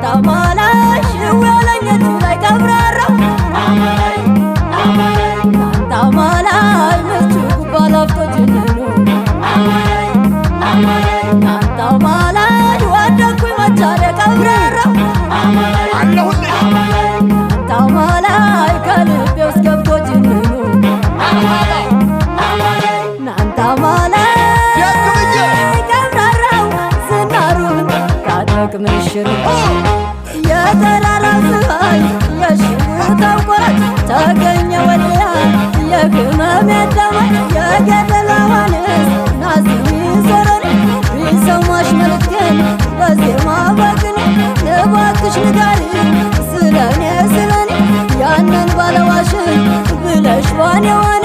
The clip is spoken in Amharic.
ታማላይ ወለኘቱ ላይ ቀብራራው ታማላይ ምቹ ባላፍቶ ጅንኑ ታማላይ ወደኩኝ መቻለ ቀብራራው ታማላይ ከልቤ ውስጥ ገብቶ ጅንኑ ናንታማላይ ቀብራራው ዝናሩን ካጠቅምሽር የተራራው ፀሐይ የሽታው ቆራት ተገኘ ወዲያ የህመም ያዳማት የገደላዋንስ ናዝሚ ዞረን ቢሰማሽ መልክቴን በዜማ በቅኔ እባክሽ ንገሪ ስለኔ ያንን ባለዋሽን ብለሽ ዋኔ ዋኔ